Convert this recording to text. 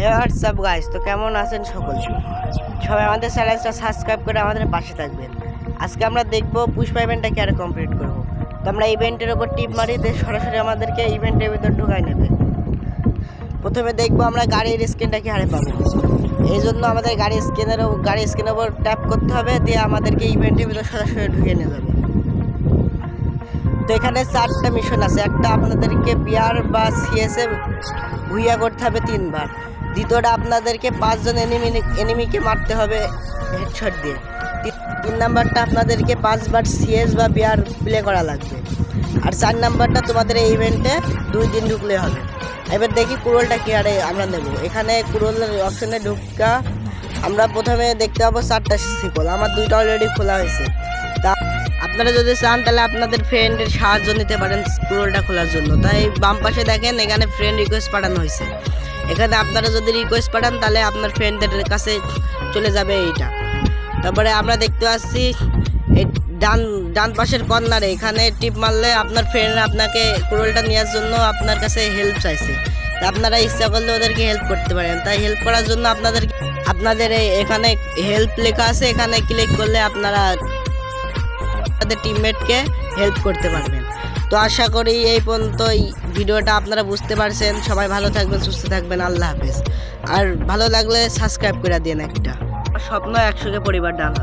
হে WhatsApp guys, তো কেমন আছেন সকলে? সবাই আমাদের চ্যানেলটা সাবস্ক্রাইব করে আমাদের পাশে থাকবেন। আজকে আমরা দেখব পুষ্পা ইভেন্টটা কি আর কমপ্লিট করব। তো আমরা ইভেন্টের উপর টিপ মারি দিয়ে সরাসরি আমাদেরকে ইভেন্টের ভিতর ঢুকাই নেবে। প্রথমে দেখবো আমরা গাড়ির স্ক্রিনটা কি হারে পাবো। এই জন্য আমাদের গাড়ির স্ক্রিনের উপর ট্যাপ করতে হবে, দিয়ে আমাদেরকে ইভেন্টের ভিতর সরাসরি ঢুকিয়ে নিয়ে যাবে। তো এখানে 4টা মিশন আছে। একটা আপনাদেরকে বিআর বা সিএসএ ভুইয়া করতে হবে 3বার। দ্বিতীয়টা আপনাদেরকে 5জন এনিমিকে মারতে হবে হেডশট দিয়ে। 3 নাম্বারটা আপনাদেরকে 5বার সিএস বা বিআর প্লে করা লাগবে। আর 4 নাম্বারটা তোমাদের এই ইভেন্টে 2 দিন ঢুকলে হবে। এবার দেখি কুরলটা কি আরে আমরা নেব। এখানে কুরলের অপশনে ঢুকা আমরা প্রথমে দেখতে পাবো 4টা সিকল। আমার 2টা অলরেডি খোলা হয়েছে। তা আপনারা যদি চান তাহলে আপনাদের ফ্রেন্ডের সাহায্য নিতে পারেন স্ক্রোলটা খোলার জন্য। তাই বাম পাশে দেখেন এখানে ফ্রেন্ড রিকোয়েস্ট পাঠানো হয়েছে। এখানে আপনারা যদি রিকোয়েস্ট পাঠান তাহলে আপনার ফ্রেন্ডদের কাছে চলে যাবে এইটা। তারপরে আমরা দেখতে পাচ্ছি এই ডান পাশের কর্নারে এখানে টিপ মারলে আপনার ফ্রেন্ড আপনাকে কুরলটা নেওয়ার জন্য আপনার কাছে হেল্প চাইছে। তা আপনারা ইচ্ছা করলে ওদেরকে হেল্প করতে পারেন। তাই হেল্প করার জন্য আপনাদের এখানে হেল্প লেখা আছে, এখানে ক্লিক করলে আপনারা আপনাদের টিমমেটকে হেল্প করতে পারবেন। তো আশা করি এই পর্যন্ত এই ভিডিওটা আপনারা বুঝতে পারছেন। সবাই ভালো থাকবেন, সুস্থ থাকবেন। আল্লাহ হাফেজ। আর ভালো লাগলে সাবস্ক্রাইব করে দিন একটা। স্বপ্ন 100কে পরিবার ডাল হবে।